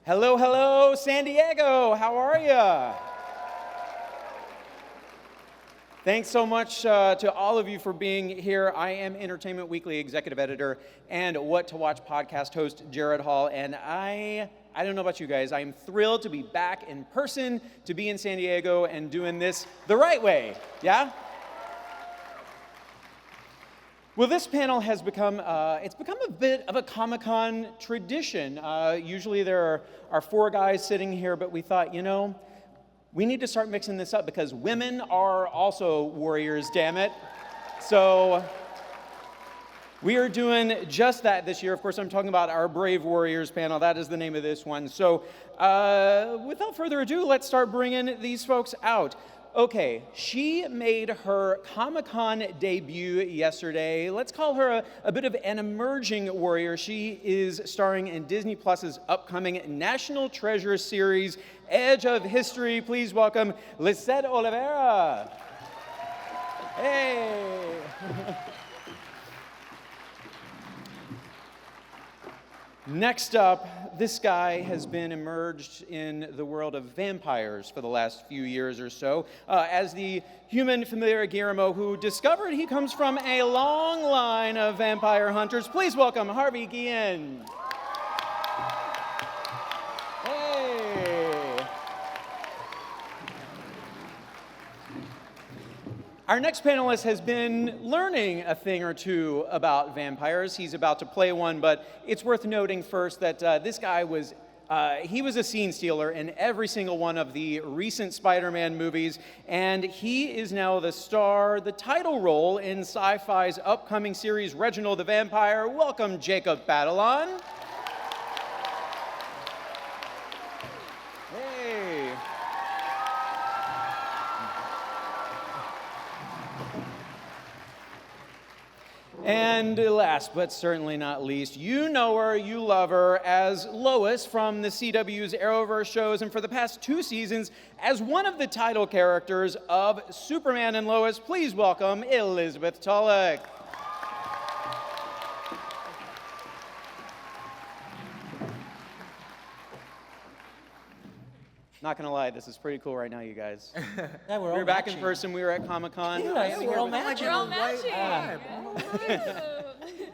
Hello, hello, San Diego. How are you? Thanks so much to all of you for being here. I am Entertainment Weekly executive editor and What to Watch podcast host Gerrad Hall, and I don't know about you guys, I am thrilled to be back in person, to be in San Diego and doing this the right way, yeah? Well, this panel has become, it's become a bit of a Comic-Con tradition. Usually there are four guys sitting here, but we thought, you know, we need to start mixing this up because women are also warriors, damn it. So we are doing just that this year. Of course, I'm talking about our Brave Warriors panel. That is the name of this one. So without further ado, let's start bringing these folks out. Okay, she made her Comic-Con debut yesterday. Let's call her a bit of an emerging warrior. She is starring in Disney Plus's upcoming National Treasure series, Edge of History. Please welcome Lisette Olivera. Hey. Next up, this guy has been immersed in the world of vampires for the last few years or so as the human familiar Guillermo who discovered he comes from a long line of vampire hunters. Please welcome Harvey Guillen. Hey. Our next panelist has been learning a thing or two about vampires. He's about to play one, but it's worth noting first that this guy was he was a scene stealer in every single one of the recent Spider-Man movies, and he is now the star, the title role in Sci-Fi's upcoming series, Reginald the Vampire. Welcome, Jacob Batalon. Hey. And last but certainly not least, you know her, you love her as Lois from the CW's Arrowverse shows, and for the past 2 seasons as one of the title characters of Superman and Lois. Please welcome Elizabeth Tulloch. Not gonna lie, this is pretty cool right now, you guys. Yeah, We're back in person. We were at Comic-Con. Yeah, we're all matching. We're all matching.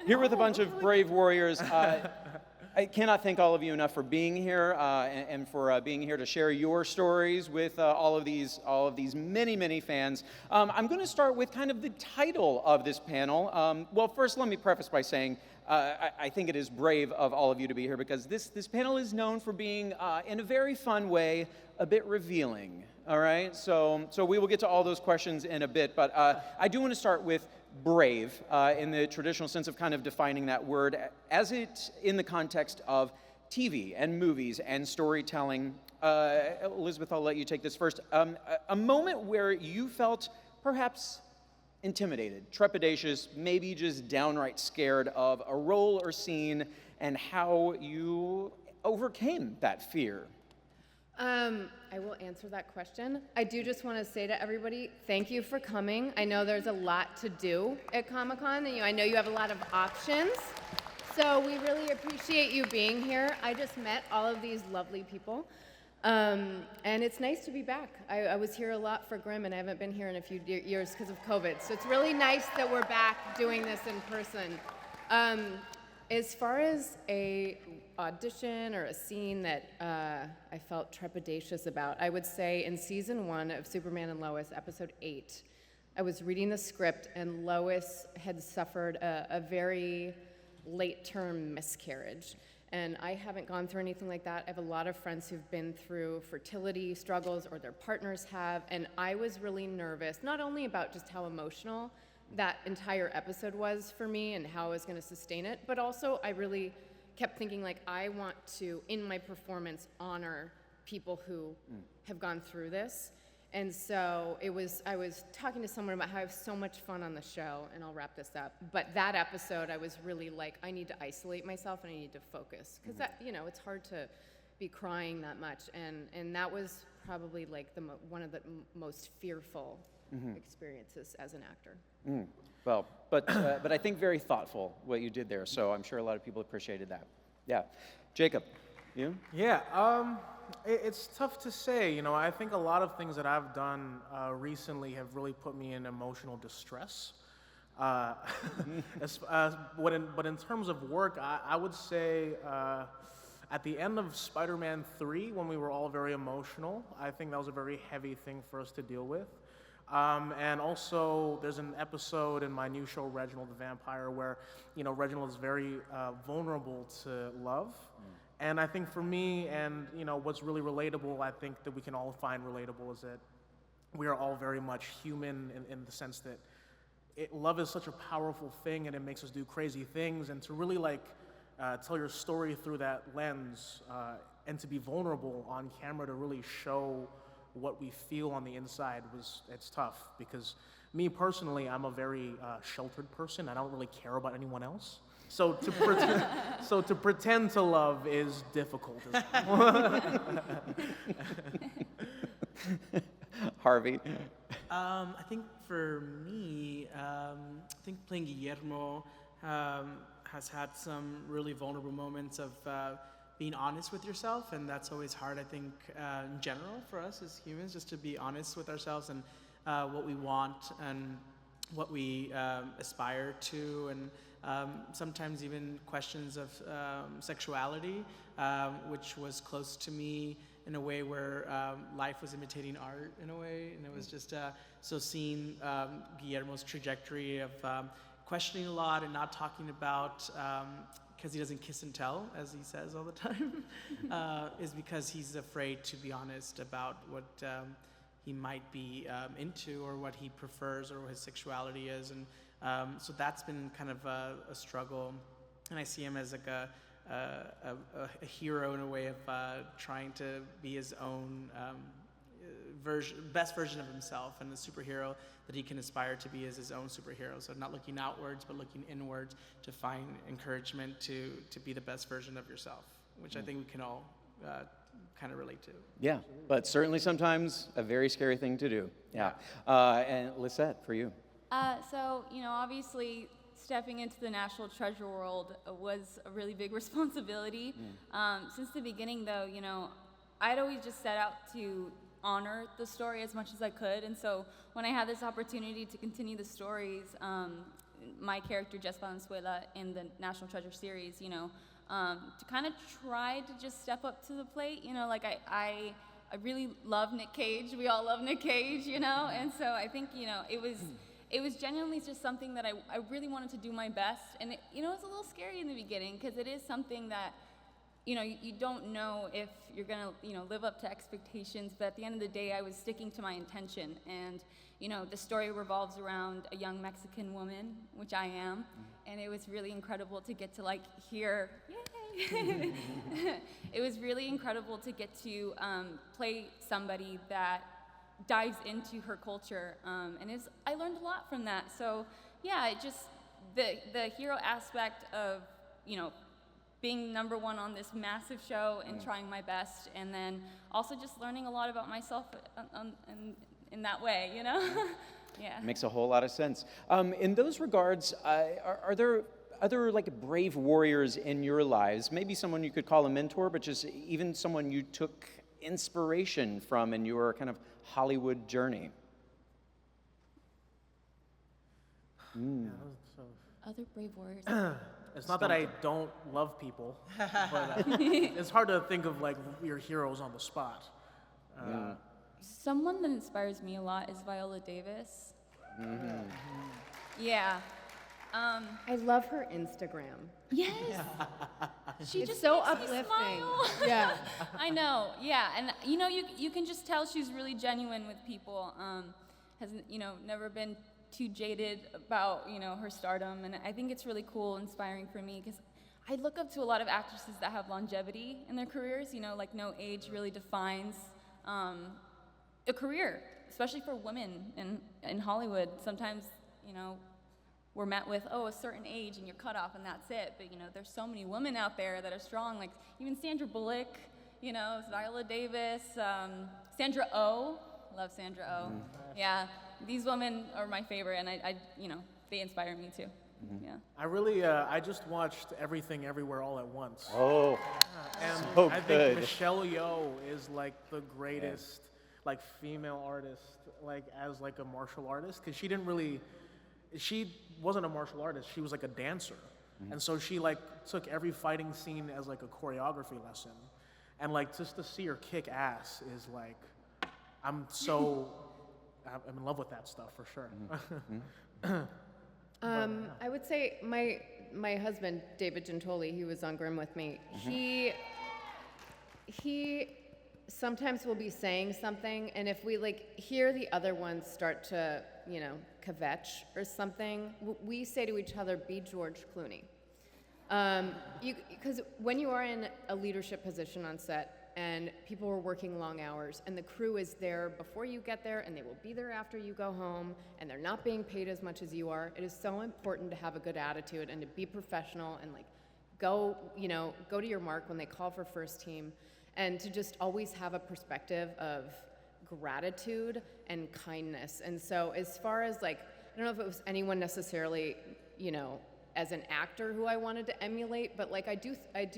Here with a bunch of brave warriors. I cannot thank all of you enough for being here and for being here to share your stories with all of these many fans. I'm going to start with kind of the title of this panel. Well, first, let me preface by saying I think it is brave of all of you to be here because this panel is known for being, in a very fun way, a bit revealing. All right, so we will get to all those questions in a bit, but I do want to start with brave in the traditional sense of kind of defining that word as it in the context of TV and movies and storytelling. Elizabeth, I'll let you take this first. A moment where you felt perhaps intimidated, trepidatious, maybe just downright scared of a role or scene, and how you overcame that fear. I will answer that question. I do just want to say to everybody, thank you for coming. I know there's a lot to do at Comic-Con, and I know you have a lot of options. So we really appreciate you being here. I just met all of these lovely people. And it's nice to be back. I was here a lot for Grimm, and I haven't been here in a few years because of COVID. So it's really nice that we're back doing this in person. As far as a audition or a scene that I felt trepidatious about, I would say in season 1 of Superman and Lois, episode 8, I was reading the script, and Lois had suffered a very late-term miscarriage. And I haven't gone through anything like that. I have a lot of friends who've been through fertility struggles or their partners have, and I was really nervous, not only about just how emotional that entire episode was for me and how I was going to sustain it, but also I really kept thinking, like, I want to, in my performance, honor people who have gone through this. And so I was talking to someone about how I have so much fun on the show, and I'll wrap this up. But that episode, I was really like, I need to isolate myself and I need to focus. Because that, it's hard to be crying that much. And that was probably like one of the most fearful experiences as an actor. Well, but I think very thoughtful what you did there, so I'm sure a lot of people appreciated that. Yeah. Jacob, You? Yeah, it's tough to say. You know, I think a lot of things that I've done recently have really put me in emotional distress. But in terms of work, I would say at the end of Spider-Man 3, when we were all very emotional, I think that was a very heavy thing for us to deal with. And also, there's an episode in my new show, Reginald the Vampire, where, you know, Reginald is very vulnerable to love. And I think for me, and, you know, what's really relatable, I think that we can all find relatable is that we are all very much human in the sense that love is such a powerful thing and it makes us do crazy things. And to really, like, tell your story through that lens and to be vulnerable on camera to really show what we feel on the inside it's tough, because me personally, I'm a very sheltered person. I don't really care about anyone else. So to pretend to love is difficult as well. Harvey? I think for me, I think playing Guillermo has had some really vulnerable moments of being honest with yourself, and that's always hard, I think, in general for us as humans, just to be honest with ourselves and what we want and what we aspire to, and sometimes even questions of sexuality, which was close to me in a way where life was imitating art in a way, and it was just so seeing Guillermo's trajectory of questioning a lot and not talking about, because he doesn't kiss and tell, as he says all the time, is because he's afraid to be honest about what he might be into or what he prefers or what his sexuality is. And so that's been kind of a struggle. And I see him as like a hero in a way of trying to be his own best version of himself, and the superhero that he can aspire to be is his own superhero. So not looking outwards, but looking inwards to find encouragement to be the best version of yourself, which I think we can all kind of relate to. Yeah, but certainly sometimes a very scary thing to do. Yeah. And Lisette, for you? So, you know, obviously stepping into the National Treasure world was a really big responsibility. Since the beginning, though, you know, I'd always just set out to honor the story as much as I could. And so when I had this opportunity to continue the stories, my character, Jess Valenzuela, in the National Treasure series, you know, to kind of try to just step up to the plate, you know, like I really love Nick Cage. We all love Nick Cage, you know? And so I think, you know, it was genuinely just something that I really wanted to do my best. And, it, you know, it's a little scary in the beginning because it is something that, you know, you don't know if you're going to, you know, live up to expectations. But at the end of the day, I was sticking to my intention. And, you know, the story revolves around a young Mexican woman, which I am. And it was really incredible to get to, like, hear, yay! It was really incredible to get to play somebody that dives into her culture, and I learned a lot from that. So yeah, it just the hero aspect of, you know, being number one on this massive show and trying my best, and then also just learning a lot about myself in that way, you know. Yeah, Makes a whole lot of sense. In those regards, are there other like brave warriors in your lives? Maybe someone you could call a mentor, but just even someone you took inspiration from in your kind of Hollywood journey? other brave warriors. It's not that I don't love people, but it's hard to think of like your heroes on the spot. Someone that inspires me a lot is Viola Davis. Yeah. I love her Instagram. Yes. She It's just so makes me uplifting. smile. Yeah. I know. Yeah, and you know, you can just tell she's really genuine with people. Has, you know, never been too jaded about, you know, her stardom, and I think it's really cool, inspiring for me, because I look up to a lot of actresses that have longevity in their careers. You know, like no age really defines a career, especially for women in Hollywood. Sometimes, you know, we're met with, oh, a certain age and you're cut off and that's it. But, you know, there's so many women out there that are strong, like even Sandra Bullock, you know, Viola Davis, Sandra Oh. Love Sandra Oh. Yeah, these women are my favorite, and I you know, they inspire me too. Yeah. I just watched Everything Everywhere All at Once. Oh, And so I think good. Michelle Yeoh is like the greatest like female artist like as like a martial artist, because she wasn't a martial artist, she was like a dancer. And so she like took every fighting scene as like a choreography lesson. And like just to see her kick ass is like, I'm in love with that stuff for sure. I would say my husband, David Gentoli, he was on Grim with me. He sometimes will be saying something, and if we like hear the other ones start to, kvetch or something, we say to each other, "Be George Clooney." Because when you are in a leadership position on set, and people are working long hours, and the crew is there before you get there, and they will be there after you go home, and they're not being paid as much as you are. It is so important to have a good attitude and to be professional and like go to your mark when they call for first team, and to just always have a perspective of gratitude and kindness. And so as far as like, I don't know if it was anyone necessarily, as an actor who I wanted to emulate, but like I do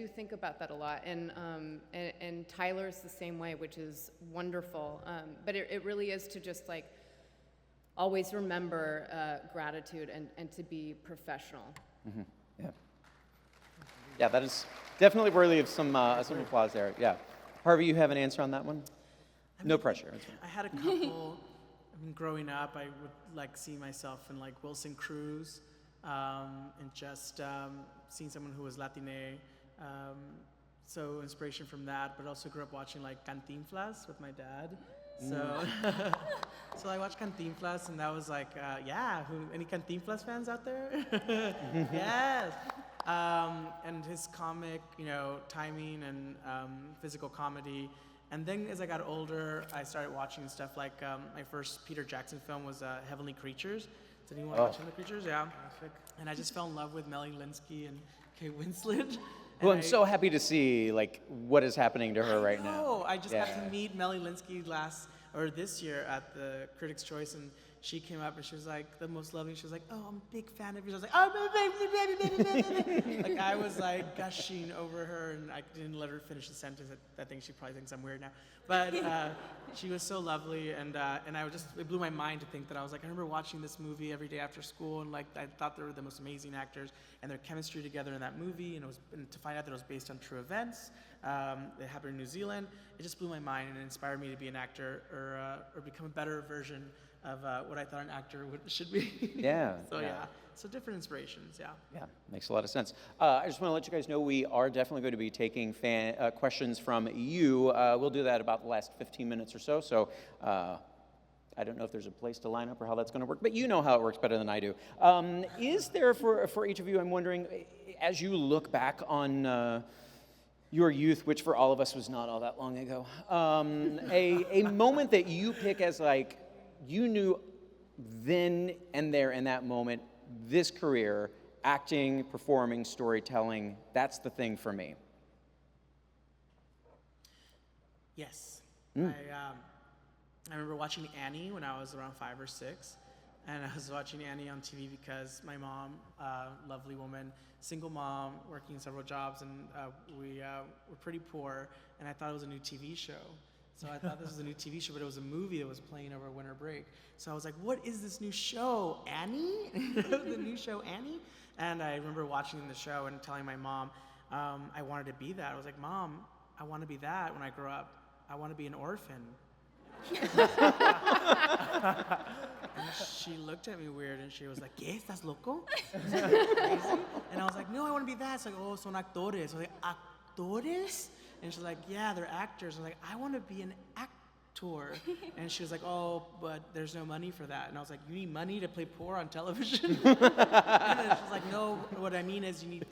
think about that a lot, and Tyler's the same way, which is wonderful. But it really is to just like always remember gratitude and to be professional. Yeah, that is definitely worthy of some applause there. Yeah, Harvey, you have an answer on that one? No pressure. I had a couple. Growing up, I would like see myself in like Wilson Cruz. And just seeing someone who was Latine, so inspiration from that, but also grew up watching like Cantinflas with my dad. So, so I watched Cantinflas, and that was like, any Cantinflas fans out there? Yes. And his comic, timing and physical comedy. And then as I got older, I started watching stuff like my first Peter Jackson film was Heavenly Creatures. Did anyone watch Heavenly Creatures? Yeah. And I just fell in love with Melanie Linsky and Kate Winslet. Well, I'm so happy to see like what is happening to her right now. Oh, I just got to meet Melanie Linsky this year at the Critics' Choice, and she came up and she was like the most loving. She was like, "Oh, I'm a big fan of yours." I was like, like I was like gushing over her, and I didn't let her finish the sentence. I think she probably thinks I'm weird now, but she was so lovely, and it blew my mind to think that I was like, I remember watching this movie every day after school, and like I thought they were the most amazing actors, and their chemistry together in that movie, and to find out that it was based on true events. It happened in New Zealand. It just blew my mind, and it inspired me to be an actor or become a better version of what I thought an actor should be. Yeah. So different inspirations. Yeah, makes a lot of sense. I just want to let you guys know we are definitely going to be taking questions from you. We'll do that about the last 15 minutes or so. So I don't know if there's a place to line up or how that's going to work, but you know how it works better than I do. Is there for each of you, I'm wondering, as you look back on your youth, which for all of us was not all that long ago, a moment that you pick as like, you knew then and there in that moment, this career, acting, performing, storytelling, that's the thing for me. Yes. I remember watching Annie when I was around 5 or 6, and I was watching Annie on TV because my mom, lovely woman, single mom, working several jobs, and we were pretty poor, and I thought it was a new TV show. So I thought this was a new TV show, but it was a movie that was playing over winter break. So I was like, what is this new show, Annie? The new show, Annie? And I remember watching the show and telling my mom I wanted to be that. I was like, Mom, I want to be that when I grow up. I want to be an orphan. And she looked at me weird, and she was like, ¿Qué? ¿Estás loco? Is that crazy? And I was like, no, I want to be that. It's like, oh, son actores. I was like, actores? And she's like, yeah, they're actors. I was like, I want to be an actor. And she was like, oh, but there's no money for that. And I was like, you need money to play poor on television? And then she's like, no, what I mean is you need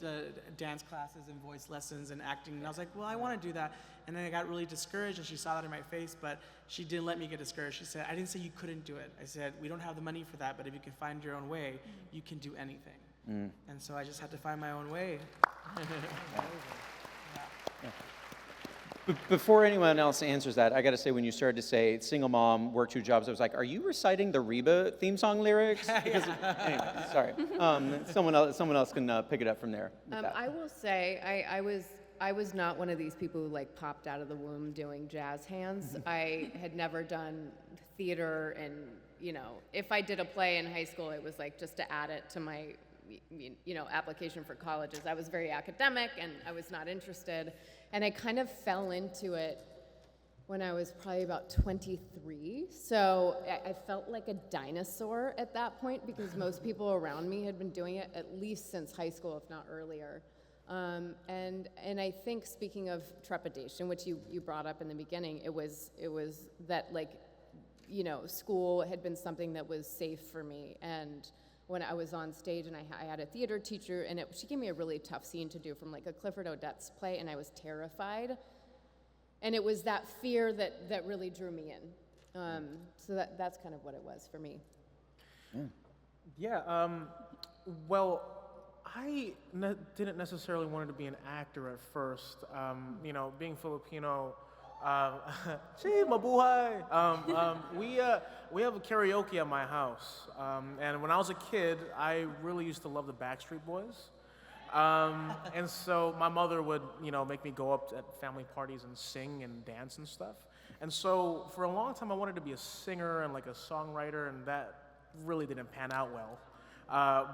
dance classes and voice lessons and acting. And I was like, well, I want to do that. And then I got really discouraged, and she saw that in my face, but she didn't let me get discouraged. She said, I didn't say you couldn't do it. I said, we don't have the money for that, but if you can find your own way, you can do anything. And so I just had to find my own way. Before anyone else answers that, I got to say, when you started to say single mom, work 2 jobs, I was like, are you reciting the Reba theme song lyrics? Because, anyway, sorry. Someone else can pick it up from there. with that. I will say, I was not one of these people who like popped out of the womb doing jazz hands. I had never done theater, and if I did a play in high school, it was like just to add it to my application for colleges. I was very academic and I was not interested. And I kind of fell into it when I was probably about 23. So I felt like a dinosaur at that point because most people around me had been doing it at least since high school, if not earlier. And I think, speaking of trepidation, which you brought up in the beginning, it was that, like, school had been something that was safe for me. And when I was on stage and I had a theater teacher, and she gave me a really tough scene to do from like a Clifford Odets play, and I was terrified. And it was that fear that really drew me in. So that's kind of what it was for me. Yeah, well, I didn't necessarily want to be an actor at first. Being Filipino, gee, mabuhay. We have a karaoke at my house, and when I was a kid, I really used to love the Backstreet Boys. And so my mother would, make me go up at family parties and sing and dance and stuff. And so for a long time, I wanted to be a singer and like a songwriter, and that really didn't pan out well.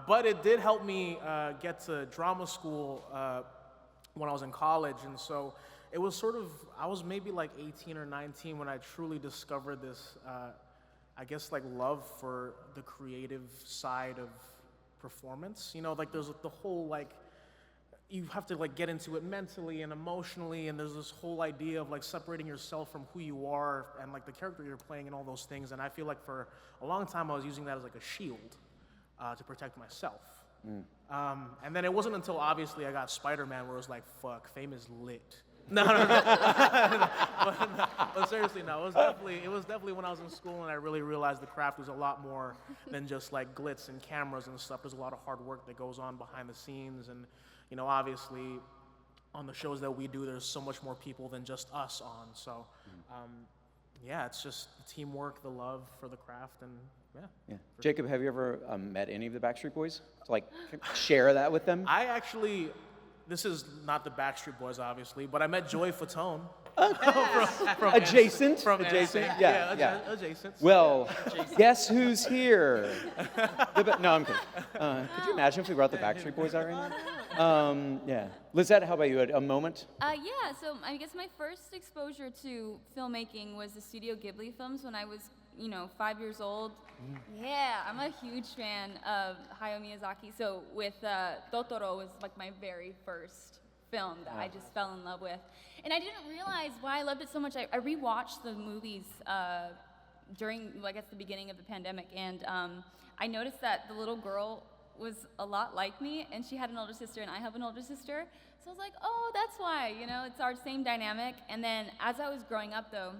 But it did help me get to drama school when I was in college, and so it was I was maybe like 18 or 19 when I truly discovered this, love for the creative side of performance. There's the whole, you have to get into it mentally and emotionally, and there's this whole idea of separating yourself from who you are and the character you're playing and all those things. And I feel like for a long time I was using that as a shield to protect myself. And then it wasn't until obviously I got Spider-Man where it was like, fuck, fame is lit. No. But seriously, no. It was definitely when I was in school and I really realized the craft was a lot more than just glitz and cameras and stuff. There's a lot of hard work that goes on behind the scenes, and obviously on the shows that we do, there's so much more people than just us on. So, it's just teamwork, the love for the craft, and yeah. Jacob, have you ever met any of the Backstreet Boys? To share that with them? This is not the Backstreet Boys, obviously, but I met Joey Fatone. from adjacent? Adjacent? Yeah. Adjacent. Well, guess who's here? No, I'm kidding. Could you imagine if we brought the Backstreet Boys out right now? Yeah. Lisette, how about you? A moment? So I guess my first exposure to filmmaking was the Studio Ghibli films when I was 5 years old. Yeah, I'm a huge fan of Hayao Miyazaki. So with Totoro was my very first film that I just fell in love with. And I didn't realize why I loved it so much. I rewatched the movies during, the beginning of the pandemic, and I noticed that the little girl was a lot like me, and she had an older sister, and I have an older sister. So I was like, oh, that's why, it's our same dynamic. And then as I was growing up, though,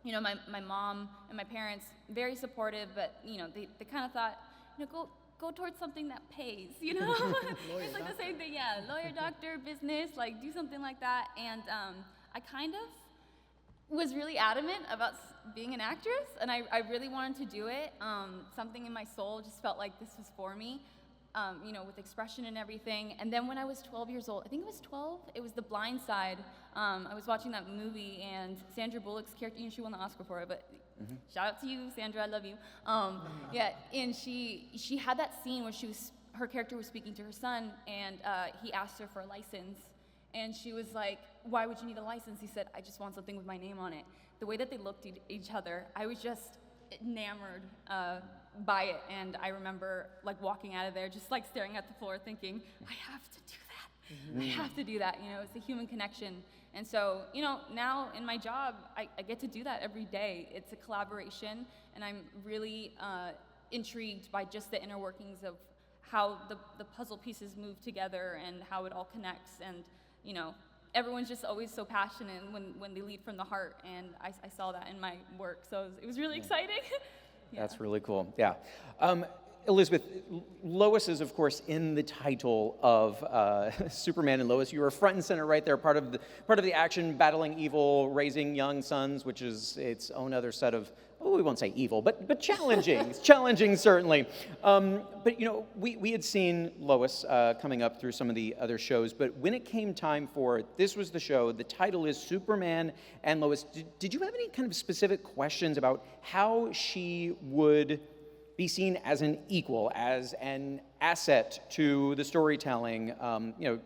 my mom and my parents, very supportive, but, they kind of thought, go towards something that pays, It's the same thing, lawyer, doctor, business, do something like that. And I kind of was really adamant about being an actress, and I really wanted to do it. Something in my soul just felt like this was for me. With expression and everything. And then when I was 12 years old, I think it was 12, it was The Blind Side. I was watching that movie, and Sandra Bullock's character, she won the Oscar for it, but shout out to you, Sandra, I love you. And she had that scene where her character was speaking to her son, and he asked her for a license. And she was like, why would you need a license? He said, I just want something with my name on it. The way that they looked at each other, I was just enamored by it, and I remember walking out of there just staring at the floor thinking, I have to do that. I have to do that. It's a human connection. And so, now in my job, I get to do that every day. It's a collaboration, and I'm really intrigued by just the inner workings of how the puzzle pieces move together and how it all connects. And everyone's just always so passionate when they lead from the heart, and I saw that in my work, so it was really exciting. That's really cool. Yeah. Elizabeth, Lois is, of course, in the title of Superman and Lois. You are front and center right there, part of the action, battling evil, raising young sons, which is its own other set of, we won't say evil, but challenging. It's challenging, certainly. But, we had seen Lois coming up through some of the other shows, but when it came time for it, this was the show. The title is Superman and Lois. Did you have any kind of specific questions about how she would be seen as an equal, as an asset to the storytelling,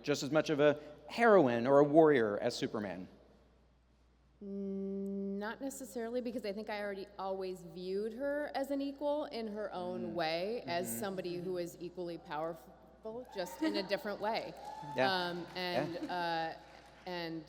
just as much of a heroine or a warrior as Superman? Not necessarily, because I think I always viewed her as an equal in her own way, as somebody who is equally powerful, just in a different way. Yeah. And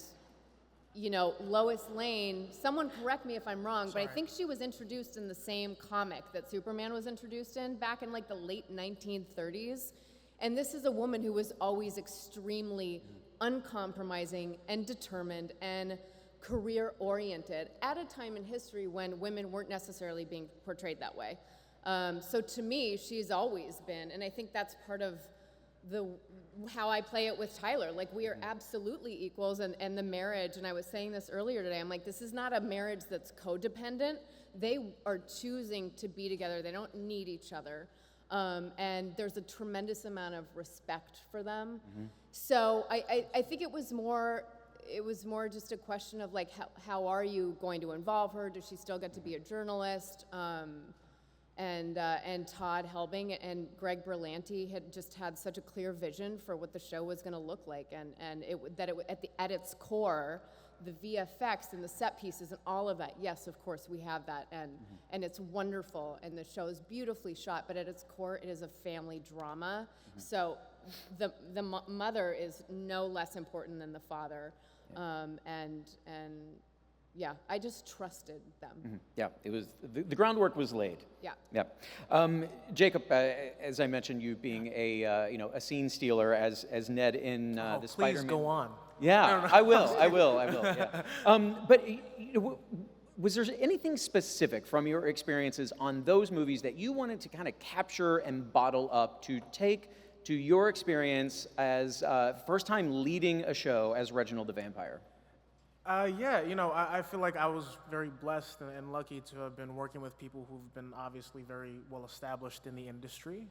Lois Lane, someone correct me if I'm wrong, but I think she was introduced in the same comic that Superman was introduced in back in like the late 1930s. And this is a woman who was always extremely uncompromising and determined and career-oriented at a time in history when women weren't necessarily being portrayed that way. So to me, she's always been, and I think that's part of how I play it with Tyler. Like, we are absolutely equals, and the marriage, and I was saying this earlier today, I'm like, this is not a marriage that's codependent. They are choosing to be together. They don't need each other. And there's a tremendous amount of respect for them. So I think it was more just a question of like, how are you going to involve her? Does she still get to be a journalist? And Todd Helbing and Greg Berlanti had just had such a clear vision for what the show was going to look like, and at its core, the VFX and the set pieces and all of that. Yes, of course we have that, and it's wonderful, and the show is beautifully shot. But at its core, it is a family drama. So the mother is no less important than the father, yeah, I just trusted them. Yeah, it was the groundwork was laid. Yeah. Yeah. Jacob, as I mentioned, you being a scene stealer as Ned in the Spider-Man. Please go on. Yeah, I will. Yeah. But was there anything specific from your experiences on those movies that you wanted to kind of capture and bottle up to take to your experience as first time leading a show as Reginald the Vampire? I feel like I was very blessed and lucky to have been working with people who've been obviously very well established in the industry.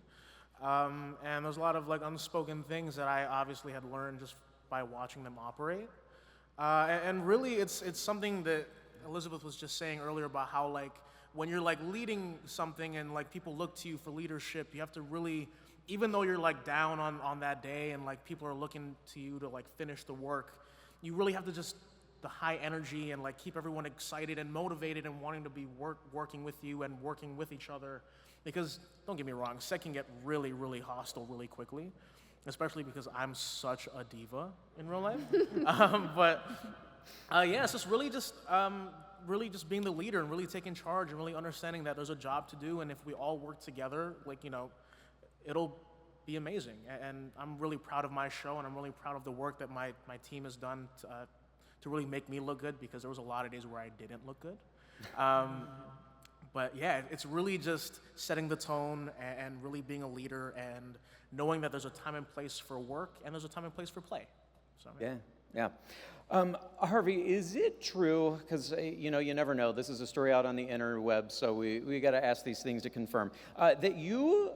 And there's a lot of like unspoken things that I obviously had learned just by watching them operate. And really it's something that Elizabeth was just saying earlier about how like when you're like leading something and like people look to you for leadership, you have to really, even though you're like down on that day and like people are looking to you to like finish the work, you really have to just the high energy and like keep everyone excited and motivated and wanting to be working with you and working with each other, because don't get me wrong, set can get really, really hostile really quickly, especially because I'm such a diva in real life. It's just really just being the leader and really taking charge and really understanding that there's a job to do, and if we all work together, like, it'll be amazing. And I'm really proud of my show, and I'm really proud of the work that my team has done to really make me look good, because there was a lot of days where I didn't look good. But yeah, it's really just setting the tone and really being a leader and knowing that there's a time and place for work and there's a time and place for play. So, Yeah. Harvey, is it true, because you never know, this is a story out on the interweb, so we got to ask these things to confirm, that you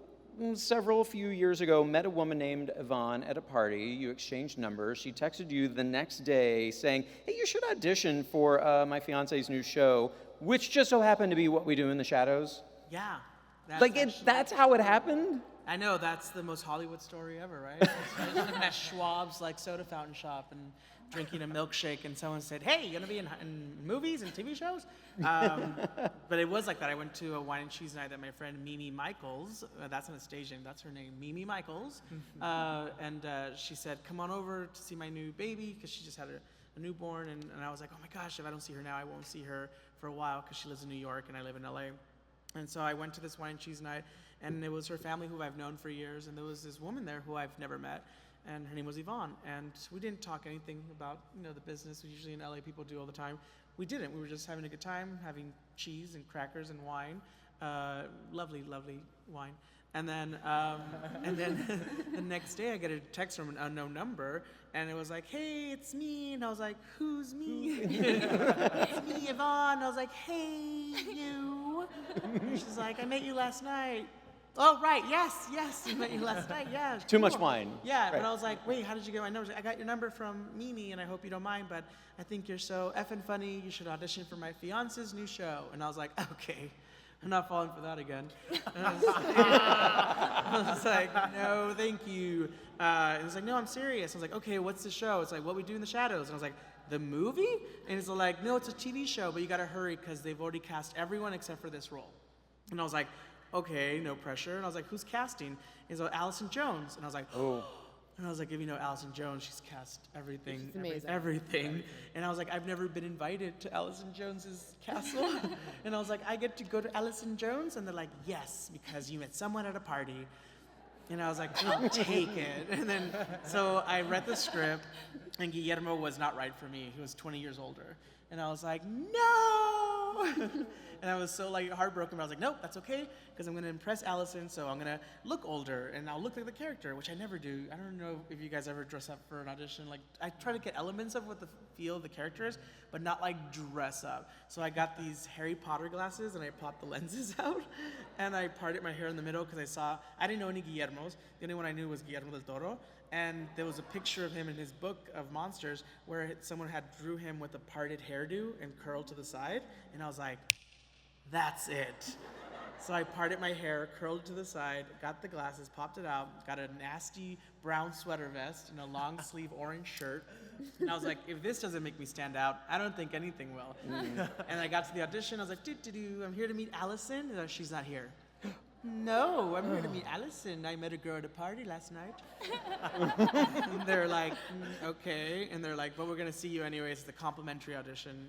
several few years ago met a woman named Yvonne at a party. You exchanged numbers. She texted you the next day saying, hey, you should audition for my fiance's new show, which just so happened to be What We Do in the Shadows. Yeah. That's how it happened? I know, that's the most Hollywood story ever, right? I'm at Schwab's soda fountain shop and drinking a milkshake, and someone said, hey, you gonna be in movies and TV shows? But it was like that. I went to a wine and cheese night that my friend Mimi Michaels, that's not a stage name, that's her name, Mimi Michaels, and she said, come on over to see my new baby, because she just had a newborn, and I was like, oh my gosh, if I don't see her now, I won't see her for a while, because she lives in New York and I live in LA. And so I went to this wine and cheese night, and it was her family who I've known for years, and there was this woman there who I've never met, and her name was Yvonne, and we didn't talk anything about, the business, which usually in LA people do all the time. We didn't. We were just having a good time, having cheese and crackers and wine, lovely, lovely wine. And then the next day I get a text from an unknown number, and it was like, hey, it's me. And I was like, who's me? It's me, Yvonne. I was like, hey, you. And she's like, I met you last night. Oh, right, yes, I met you last night, yeah. Too much cool. wine. Yeah, Right. but I was like, wait, how did you get my number? She's like, I got your number from Mimi, and I hope you don't mind, but I think you're so effing funny, you should audition for my fiance's new show. And I was like, okay, I'm not falling for that again. And I was like, no, thank you. And it's like, no, I'm serious. I was like, okay, what's the show? It's like, What We Do in the Shadows. And I was like, the movie? And it's like, no, it's a TV show, but you gotta hurry because they've already cast everyone except for this role. And I was like, okay, no pressure. And I was like, who's casting? And he's like, Allison Jones. And I was like, oh. And I was like, if you know Allison Jones, she's cast everything, She's amazing. everything. And I was like, I've never been invited to Allison Jones's castle. And I was like, I get to go to Allison Jones? And they're like, yes, because you met someone at a party. And I was like, I'll take it. And then, so I read the script, and Guillermo was not right for me. He was 20 years older. And I was like, no! And I was so like heartbroken, but I was like, nope, that's okay, because I'm gonna impress Allison, so I'm gonna look older, and I'll look like the character, which I never do. I don't know if you guys ever dress up for an audition. Like, I try to get elements of what the feel of the character is, but not like dress up. So I got these Harry Potter glasses, and I popped the lenses out, and I parted my hair in the middle, because I didn't know any Guillermos. The only one I knew was Guillermo del Toro. And there was a picture of him in his book of monsters where someone had drew him with a parted hairdo and curled to the side. And I was like, that's it. So I parted my hair, curled it to the side, got the glasses, popped it out, got a nasty brown sweater vest and a long sleeve orange shirt. And I was like, if this doesn't make me stand out, I don't think anything will. And I got to the audition, I was like, I'm here to meet Allison. And she's not here. No, I'm here to meet Allison. I met a girl at a party last night. And they're like, okay. And they're like, but we're going to see you anyways. It's a complimentary audition,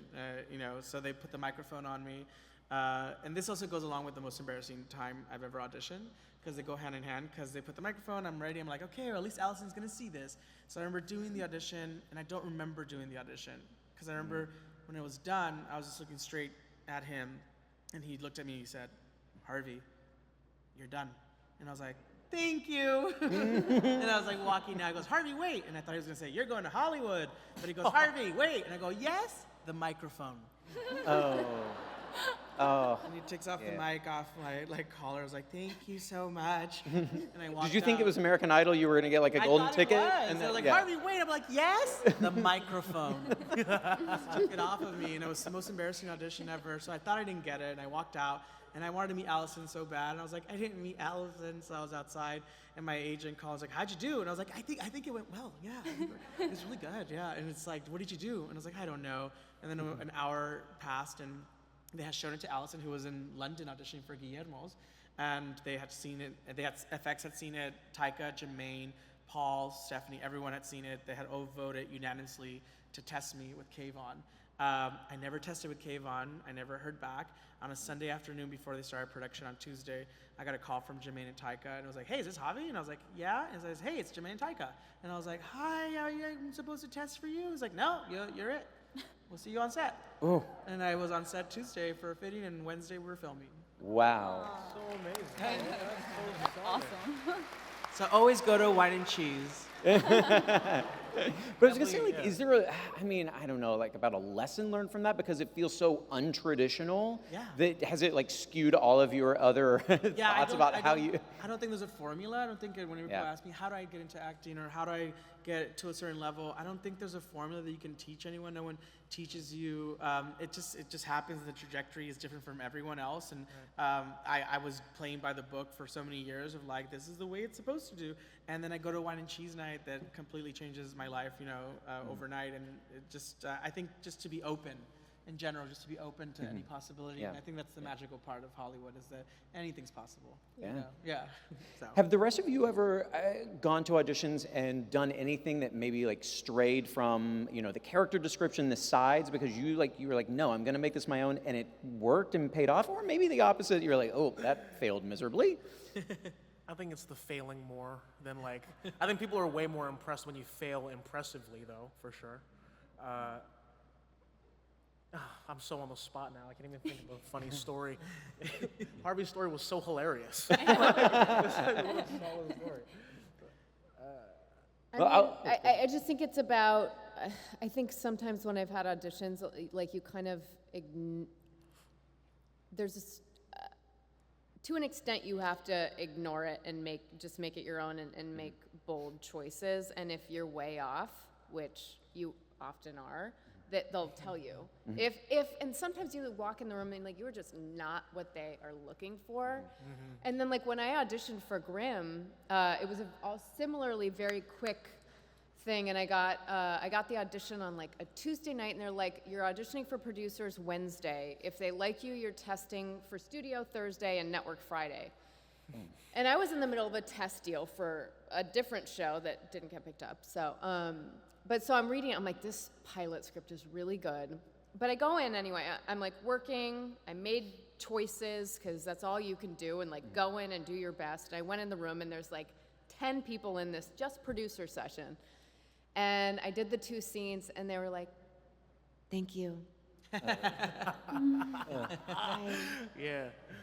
so they put the microphone on me. And this also goes along with the most embarrassing time I've ever auditioned, because they go hand in hand, because they put the microphone, I'm ready, I'm like, okay, well, at least Allison's going to see this. So I remember doing the audition, and I don't remember doing the audition, because I remember when it was done, I was just looking straight at him, and he looked at me and he said, Harvey, you're done. And I was like, thank you. And I was like walking out. He goes, Harvey, wait. And I thought he was going to say, you're going to Hollywood. But he goes, Harvey, wait. And I go, yes, the microphone. Oh. And he takes off the mic off my collar. I was like, thank you so much. And I walked Did you think out. it was American Idol? You were going to get like a golden ticket? I thought it was. And They're like, yeah. Harvey, wait. I'm like, yes, the microphone. Just took it off of me, and it was the most embarrassing audition ever. So I thought I didn't get it, and I walked out. And I wanted to meet Allison so bad, and I was like, I didn't meet Allison, so I was outside, and my agent called, was like, how'd you do? And I was like, I think it went well, yeah, it was really good, yeah. And it's like, what did you do? And I was like, I don't know. And then an hour passed, and they had shown it to Allison, who was in London auditioning for Guillermo's, and they had seen it. FX had seen it. Taika, Jermaine, Paul, Stephanie, everyone had seen it. They had all voted unanimously to test me with Kayvon. I never tested with Kayvon. I never heard back. On a Sunday afternoon before they started production on Tuesday, I got a call from Jermaine and Taika, and it was like, hey, is this Harvey? And I was like, yeah. And it says, hey, it's Jermaine and Taika. And I was like, hi, are you supposed to test for you? He's like, no, you're it. We'll see you on set. Oh. And I was on set Tuesday for a fitting, and Wednesday we were filming. Wow. So amazing. Awesome. So always go to Wine and Cheese. But I was gonna say, like, is there I don't know, like, about a lesson learned from that, because it feels so untraditional. Yeah. That has it like skewed all of your other thoughts about how you? I don't think there's a formula. I don't think when people ask me, how do I get into acting, or how do I get to a certain level, I don't think there's a formula that you can teach anyone. No one teaches you. It just happens. The trajectory is different from everyone else. And I was playing by the book for so many years of like, this is the way it's supposed to do. And then I go to Wine and Cheese night that completely changes my life, overnight. And it just, I think just to be open in general, just to be open to any possibility. Yeah. And I think that's the magical part of Hollywood, is that anything's possible. Yeah. Yeah. So. Have the rest of you ever gone to auditions and done anything that maybe like strayed from, the character description, the sides, because you were like, no, I'm going to make this my own, and it worked and paid off? Or maybe the opposite, you're like, oh, that failed miserably? I think it's the failing more than I think people are way more impressed when you fail impressively, though, for sure. I'm so on the spot now. I can't even think of a funny story. Harvey's story was so hilarious. I just think it's about, I think sometimes when I've had auditions, like you kind of, there's this, to an extent you have to ignore it and just make it your own and make bold choices. And if you're way off, which you often are, that they'll tell you. And sometimes you walk in the room and like, you were just not what they are looking for. And then like when I auditioned for Grimm, it was a similarly very quick thing, and I got the audition on like a Tuesday night, and they're like, you're auditioning for producers Wednesday. If they like you, you're testing for studio Thursday and network Friday. And I was in the middle of a test deal for a different show that didn't get picked up. So, so I'm reading it, I'm like, this pilot script is really good. But I go in anyway, I'm like working, I made choices, because that's all you can do, and like go in and do your best. And I went in the room, and there's like 10 people in this just producer session. And I did the 2 scenes, and they were like, thank you. Yeah.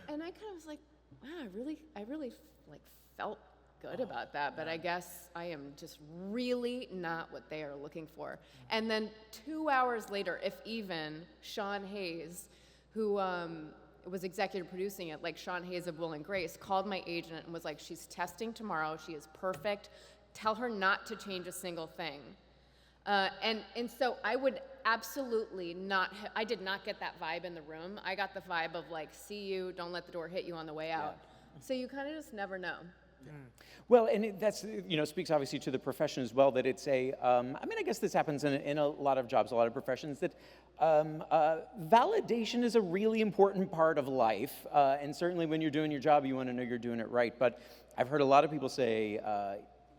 And I kind of was like, wow, I really like felt good about that, but I guess I am just really not what they are looking for. And then 2 hours later, if even, Sean Hayes, who was executive producing it, like Sean Hayes of Will and Grace, called my agent and was like, she's testing tomorrow, she is perfect, tell her not to change a single thing. And so I would absolutely not, I did not get that vibe in the room. I got the vibe of like, see you, don't let the door hit you on the way out. So you kind of just never know. Well, and that's, speaks obviously to the profession as well, that it's I guess this happens in a lot of jobs, a lot of professions, that validation is a really important part of life. And certainly when you're doing your job, you want to know you're doing it right. But I've heard a lot of people say,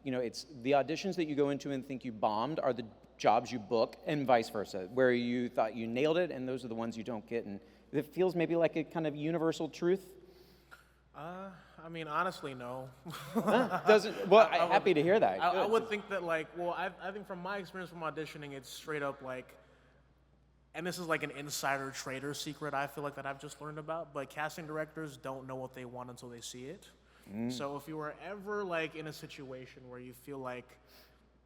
it's the auditions that you go into and think you bombed are the jobs you book, and vice versa, where you thought you nailed it, and those are the ones you don't get. And it feels maybe like a kind of universal truth. Honestly, no. I'm happy to hear that. I would think that, I think from my experience from auditioning, it's straight up like, and this is like an insider trader secret I feel like that I've just learned about, but casting directors don't know what they want until they see it. So if you were ever like in a situation where you feel like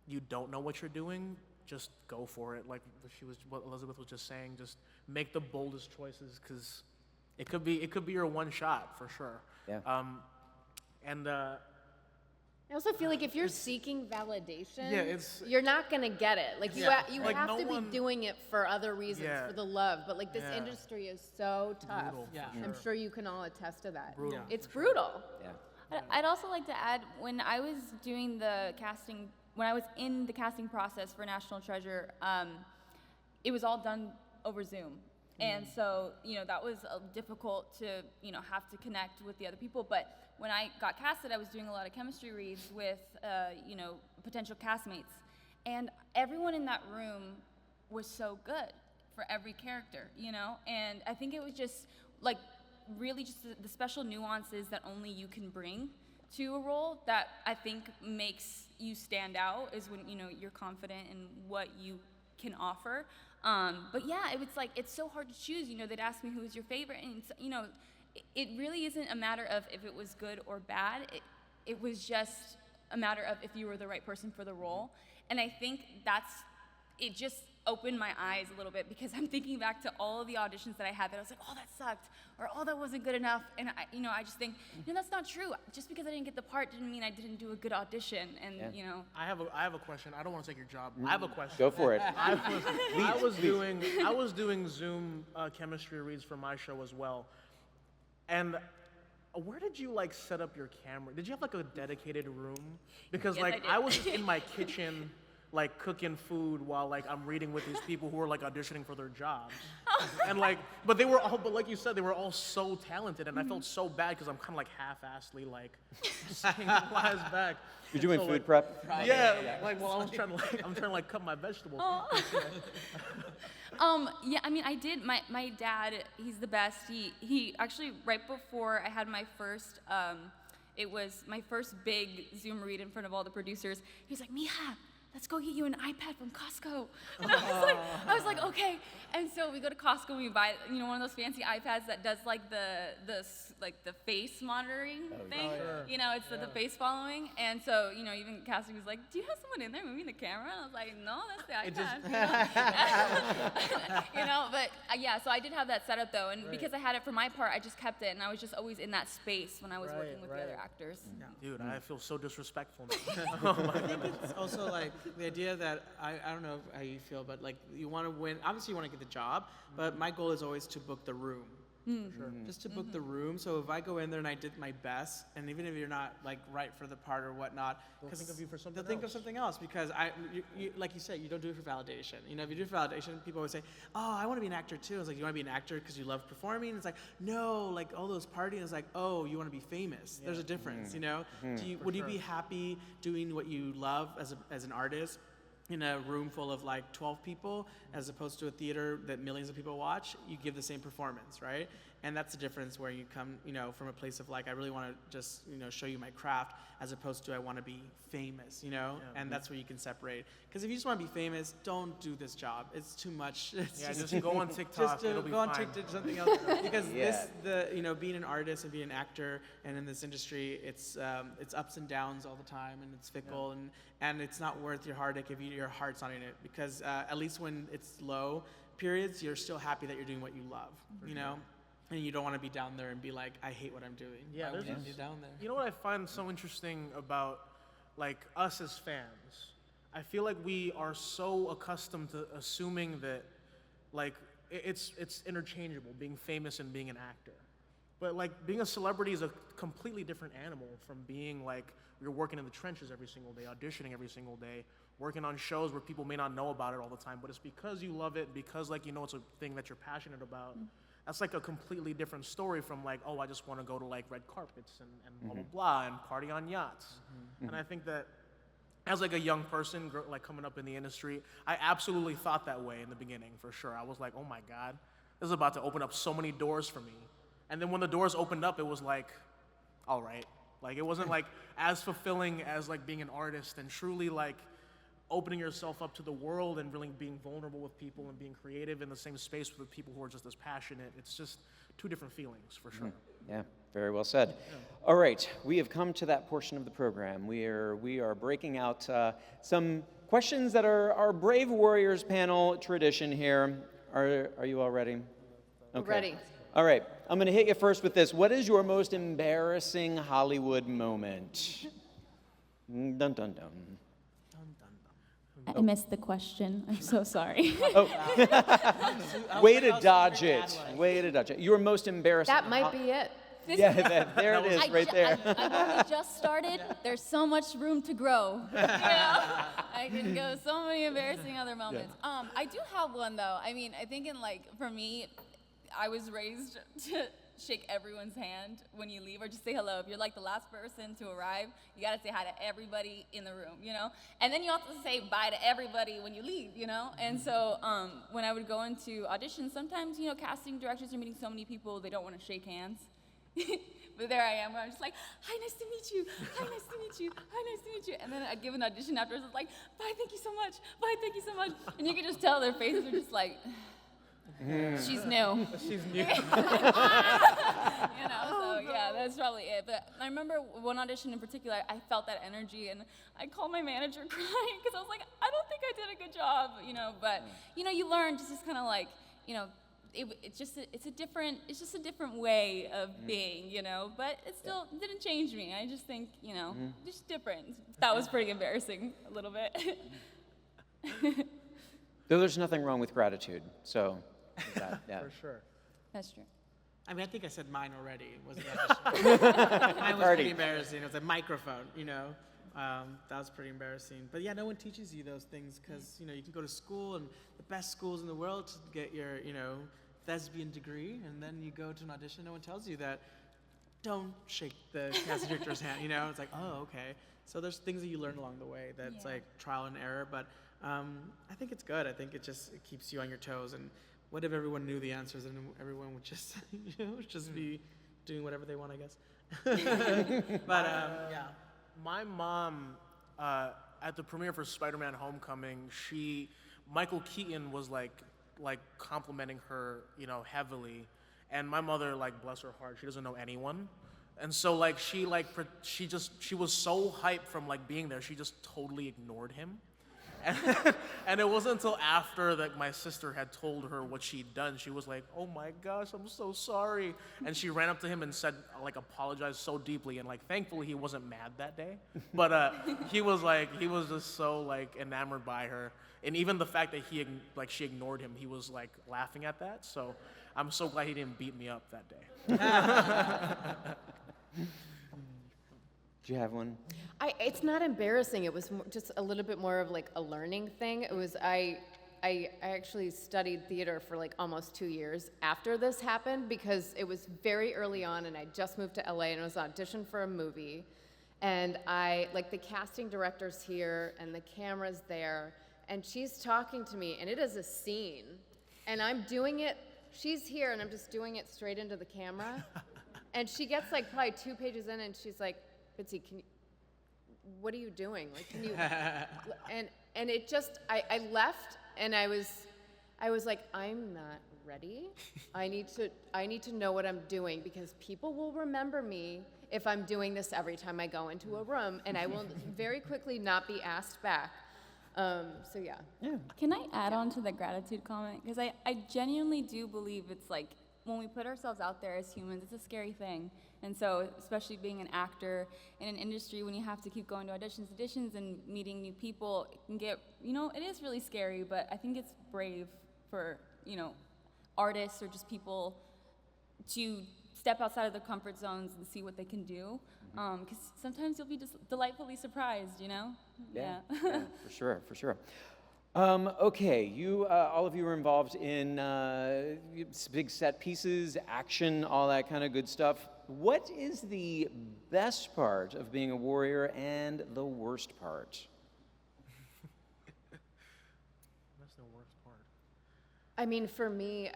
you don't know what you're doing, just go for it. Like what Elizabeth was just saying, just make the boldest choices, because it could be your one shot for sure. Yeah. I also feel like if you're seeking validation, Yeah, you're not gonna get it. Like you Like, have no to be one- doing it for other reasons, for the love. But like this Yeah. industry is so tough. Brutal, for I'm sure you can all attest to that. Brutal. It's brutal. Yeah. I'd also like to add, when I was doing when I was in the casting process for National Treasure, it was all done over Zoom. And so, that was difficult to, have to connect with the other people. But when I got casted, I was doing a lot of chemistry reads with, potential castmates. And everyone in that room was so good for every character, And I think it was just, like, really just the special nuances that only you can bring to a role that I think makes you stand out, is when, you're confident in what you can offer. But yeah, it was like, it's so hard to choose. They'd ask me who's your favorite, and it really isn't a matter of if it was good or bad. It was just a matter of if you were the right person for the role. And I think it just opened my eyes a little bit, because I'm thinking back to all of the auditions that I had that I was like, oh, that sucked, or oh, that wasn't good enough. And I just think, that's not true. Just because I didn't get the part didn't mean I didn't do a good audition. And I have a question. I don't want to take your job. I have a question. Go for it. I was doing Zoom chemistry reads for my show as well. And where did you set up your camera? Did you have a dedicated room? Because Yes, I did. I was just in my kitchen cooking food while I'm reading with these people who are auditioning for their jobs. And but they were all, but like you said, they were all so talented, and I felt so bad because I'm kind of half-assedly saying lies back. You're doing So, food prep? Yeah, I'm trying to cut my vegetables. Yeah, I did. My dad, he's the best. He actually, right before I had my first, it was my first big Zoom read in front of all the producers, he was like, Mija, let's go get you an iPad from Costco. And I was like, okay. And so we go to Costco and we buy, you know, one of those fancy iPads that does like the face monitoring thing. You know, it's the face following. And so, you know, even Cassie was like, do you have someone in there moving the camera? And I was like, no, that's the iPad. You know, but yeah, so I did have that setup though. And because I had it for my part, I just kept it. And I was just always in that space when I was working with the other actors. Dude, I feel so disrespectful now. I think it's also like the idea that I don't know how you feel, but like you want to win. Obviously, you want to get the job, but my goal is always to book the room. Sure. Just to book the room. So if I go in there and I did my best, and even if you're not like right for the part or whatnot, They'll think of you for something they'll think of else. something else because you, like you said, you don't do it for validation. You know, if you do it for validation, people always say, "Oh, I want to be an actor too." It's like, you want to be an actor because you love performing. It's like, no, like all those parties. It's like, oh, you want to be famous. There's a difference, you know. Would you be happy doing what you love as an artist in a room full of like 12 people, as opposed to a theater that millions of people watch? You give the same performance, right? And that's the difference where you come, you know, from a place of like, I really want to just, you know, show you my craft, as opposed to I want to be famous, you know? And that's where you can separate. Because if you just want to be famous, don't do this job. It's too much. It's Just go on TikTok. just It'll to be go on fine. TikTok, something else. Because you know, being an artist and being an actor and in this industry, it's ups and downs all the time, and it's fickle, and it's not worth your heartache if your heart's not in it. Because at least when it's low periods, you're still happy that you're doing what you love, you know? And you don't want to be down there and be like, I hate what I'm doing. Yeah, Why there's would you this- be down there? You know what I find so interesting about like us as fans? I feel like we are so accustomed to assuming that like it's interchangeable, being famous and being an actor. But like being a celebrity is a completely different animal from being like you're working in the trenches every single day, auditioning every single day, working on shows where people may not know about it all the time, but it's because you love it, because like you know it's a thing that you're passionate about. That's like a completely different story from like, oh, I just want to go to like red carpets and blah, blah, blah, and party on yachts. And I think that as like a young person, like coming up in the industry, I absolutely thought that way in the beginning, for sure. I was like, oh my God, this is about to open up so many doors for me. And then when the doors opened up, it was like, all right. Like it wasn't like as fulfilling as like being an artist and truly like opening yourself up to the world and really being vulnerable with people and being creative in the same space with people who are just as passionate. It's just two different feelings, for sure. Yeah, very well said. All right, we have come to that portion of the program. We are breaking out some questions that are our Brave Warriors panel tradition here. Are you all ready? Okay. Ready. All right, I'm going to hit you first with this. What is your most embarrassing Hollywood moment? Dun dun dun. I missed the question. I'm so sorry. Way to dodge it. Way to dodge it. Your most embarrassing. That might be it. Yeah, there it is, right there. I've only just started. There's so much room to grow. You know? I can go so many embarrassing other moments. I do have one though. I mean, I think for me, I was raised to shake everyone's hand when you leave, or just say hello. If you're like the last person to arrive, you gotta say hi to everybody in the room, you know? And then you also say bye to everybody when you leave, you know? And so when I would go into auditions, sometimes, you know, casting directors are meeting so many people, they don't wanna shake hands. But there I am, where I'm just like, hi, nice to meet you. Hi, nice to meet you. Hi, nice to meet you. And then I'd give an audition afterwards, it's like, bye, thank you so much. Bye, thank you so much. And you can just tell their faces are just like, she's new. She's new. You know, so yeah, that's probably it. But I remember one audition in particular, I felt that energy, and I called my manager crying because I was like, I don't think I did a good job, you know. But you know, you learn just kind of like, you know, it's just a different way of being, you know. But it still didn't change me. I just think, you know, just different. That was pretty embarrassing a little bit. Though there's nothing wrong with gratitude, so yeah. For sure. That's true. I mean, I think I said mine already. Was the audition. Mine was Already. pretty embarrassing. It was a microphone, you know. That was pretty embarrassing. But yeah, no one teaches you those things because, you know, you can go to school and the best schools in the world to get your, you know, thespian degree, and then you go to an audition, no one tells you that. Don't shake the casting director's hand, you know. It's like, oh, okay. So there's things that you learn along the way that's like trial and error, but I think it's good. I think it keeps you on your toes. And what if everyone knew the answers and everyone would just, you know, just be doing whatever they want, I guess. But yeah. My mom, I at the premiere for Spider-Man: Homecoming, Michael Keaton was like complimenting her, heavily, and my mother, like, bless her heart, she doesn't know anyone, and so like she was so hyped from like being there, she just totally ignored him. And it wasn't until after that my sister had told her what she'd done, she was like, "Oh my gosh, I'm so sorry." And she ran up to him and said, like, apologized so deeply. And like, thankfully he wasn't mad that day. But he was just so like enamored by her. And even the fact that she ignored him, he was like laughing at that. So I'm so glad he didn't beat me up that day. Do you have one? It's not embarrassing. It was just a little bit more of like a learning thing. It was I actually studied theater for like almost 2 years after this happened, because it was very early on and I just moved to LA and I was auditioned for a movie, and the casting director's here and the camera's there and she's talking to me and it is a scene and I'm doing it. She's here and I'm just doing it straight into the camera, and she gets like probably 2 pages in and she's like, "Bitsy, what are you doing? Like, can you?" and it just, I left and I was like, I'm not ready. I need to know what I'm doing, because people will remember me if I'm doing this every time I go into a room, and I will very quickly not be asked back. So yeah. Can I add on to the gratitude comment? Because I genuinely do believe it's like, when we put ourselves out there as humans, it's a scary thing. And so, especially being an actor in an industry when you have to keep going to auditions, and meeting new people, it can get, it is really scary, but I think it's brave for, artists or just people to step outside of their comfort zones and see what they can do. Because sometimes you'll be just delightfully surprised, Yeah, for sure. Okay, you, all of you are involved in big set pieces, action, all that kind of good stuff. What is the best part of being a warrior and the worst part? That's the worst part. I mean, for me,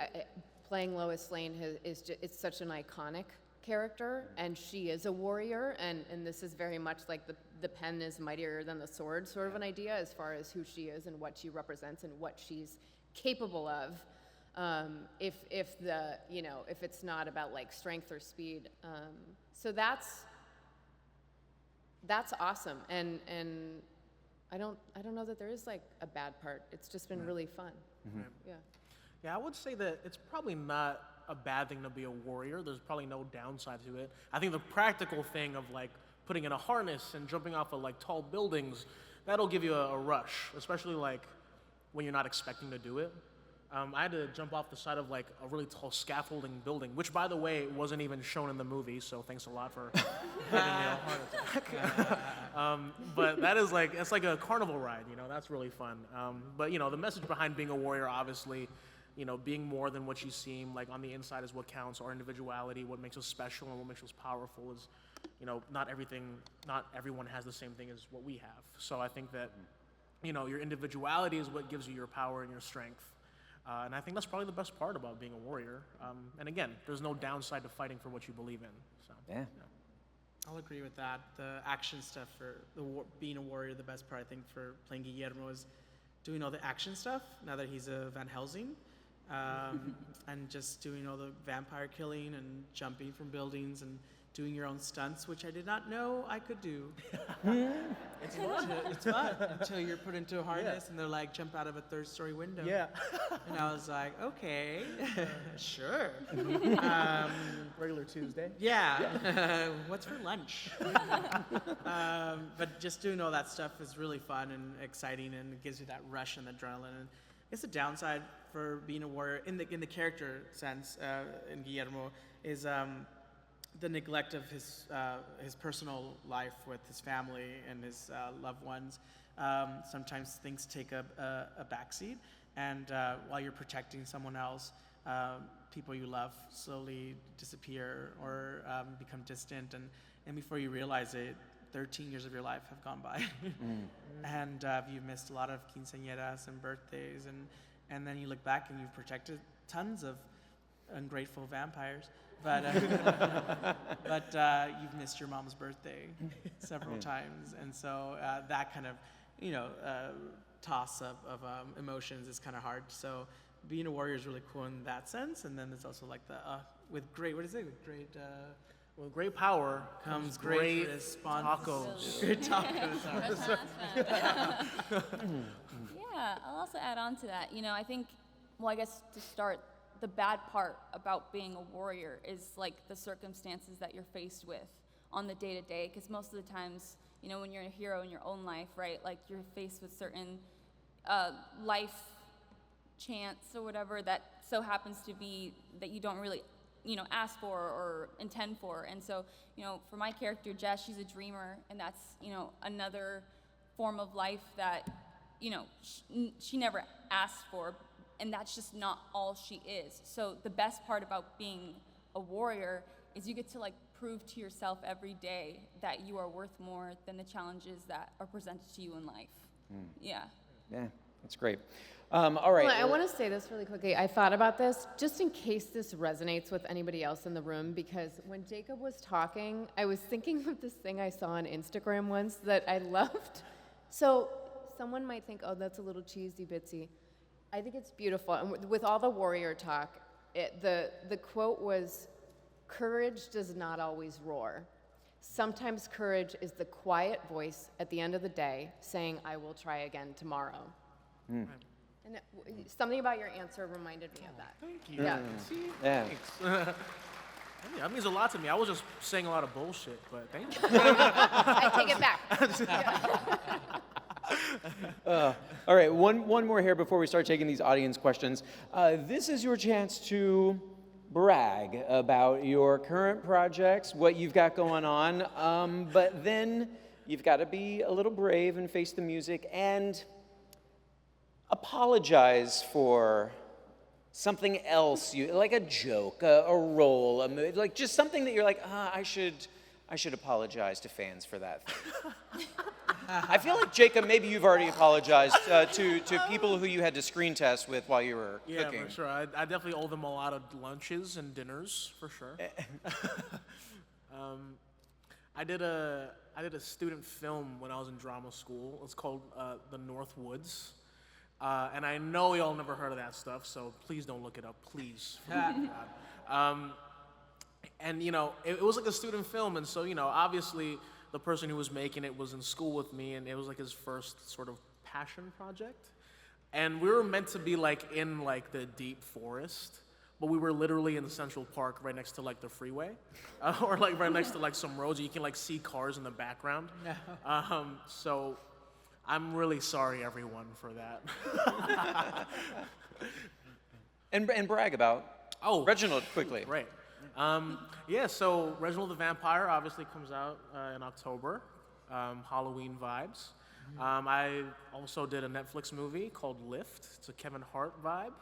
playing Lois Lane it's such an iconic character, and she is a warrior, and this is very much like the pen is mightier than the sword sort of an idea, as far as who she is and what she represents and what she's capable of. If it's not about like strength or speed. So that's awesome, and I don't know that there is like a bad part. It's just been really fun. Mm-hmm. Yeah. Yeah, I would say that it's probably not a bad thing to be a warrior. There's probably no downside to it. I think the practical thing of like putting in a harness and jumping off of like tall buildings, that'll give you a rush, especially like when you're not expecting to do it. I had to jump off the side of like a really tall scaffolding building, which, by the way, wasn't even shown in the movie, so thanks a lot for giving me a heart attack. But that is like, it's like a carnival ride, that's really fun. But the message behind being a warrior, obviously, being more than what you seem, like on the inside is what counts. Our individuality, what makes us special and what makes us powerful is, not everyone has the same thing as what we have. So I think that, your individuality is what gives you your power and your strength. And I think that's probably the best part about being a warrior. And again, there's no downside to fighting for what you believe in. So, Yeah. I'll agree with that. The action stuff for being a warrior, the best part, I think, for playing Guillermo is doing all the action stuff now that he's a Van Helsing. And just doing all the vampire killing and jumping from buildings and doing your own stunts, which I did not know I could do. It's fun until you're put into a harness and they're like, jump out of a 3rd-story window. Yeah. And I was like, okay, sure. Regular Tuesday. Yeah. What's for lunch? But just doing all that stuff is really fun and exciting, and it gives you that rush and adrenaline. And it's a downside for being a warrior in the character sense in Guillermo is the neglect of his personal life with his family and his loved ones. Sometimes things take a backseat, and while you're protecting someone else, people you love slowly disappear or become distant, and before you realize it, 13 years of your life have gone by. And you've missed a lot of quinceañeras and birthdays, and then you look back and you've protected tons of ungrateful vampires, but you've missed your mom's birthday several times, and so that kind of toss up of emotions is kind of hard. So being a warrior is really cool in that sense. And then there's also like with great With great power comes great tacos. tacos. Great tacos. Yeah, I'll also add on to that. I think, I guess to start, the bad part about being a warrior is like the circumstances that you're faced with on the day to day. Because most of the times, when you're a hero in your own life, right, like you're faced with certain life chance or whatever that so happens to be that you don't really ask for or intend for. And so, for my character, Jess, she's a dreamer, and that's, another form of life that, she never asked for, and that's just not all she is. So the best part about being a warrior is you get to, like, prove to yourself every day that you are worth more than the challenges that are presented to you in life. Yeah. Yeah, that's great. All right. Well, I want to say this really quickly. I thought about this just in case this resonates with anybody else in the room, because when Jacob was talking, I was thinking of this thing I saw on Instagram once that I loved. So someone might think, oh, that's a little cheesy bitsy. I think it's beautiful. And with all the warrior talk, the quote was, "Courage does not always roar. Sometimes courage is the quiet voice at the end of the day saying, I will try again tomorrow." And something about your answer reminded me of that. Thank you. Yeah. See? Yeah. Thanks. Yeah, that means a lot to me. I was just saying a lot of bullshit, but thank you. I take it back. All right, one more here before we start taking these audience questions. This is your chance to brag about your current projects, what you've got going on, but then you've got to be a little brave and face the music and apologize for something else, like a joke, a role, like just something that you're like, I should apologize to fans for that thing. I feel like, Jacob, maybe you've already apologized to people who you had to screen test with while you were cooking. Yeah, for sure. I definitely owe them a lot of lunches and dinners, for sure. I did a student film when I was in drama school. It's called The North Woods. And I know y'all never heard of that stuff, so please don't look it up, please. And, it was like a student film, and so, obviously the person who was making it was in school with me, and it was like his first sort of passion project. And we were meant to be like in like the deep forest, but we were literally in Central Park right next to like the freeway, or like right next to like some roads. You can like see cars in the background. So I'm really sorry, everyone, for that. And brag about Reginald quickly. Right. So Reginald the Vampire obviously comes out in October, Halloween vibes. I also did a Netflix movie called Lift. It's a Kevin Hart vibe.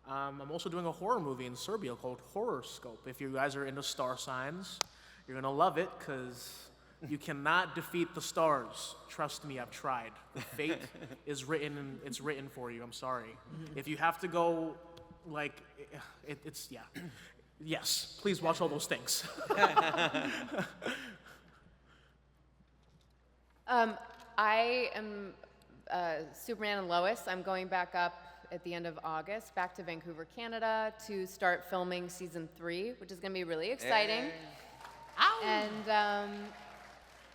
I'm also doing a horror movie in Serbia called Horoscope. If you guys are into star signs, you're gonna love it, because you cannot defeat the stars. Trust me, I've tried. The fate is written, and it's written for you. I'm sorry. If you have to go, like, it's yeah. Yes, please watch all those things. I am Superman and Lois. I'm going back up at the end of August, back to Vancouver, Canada, to start filming season 3, which is going to be really exciting. And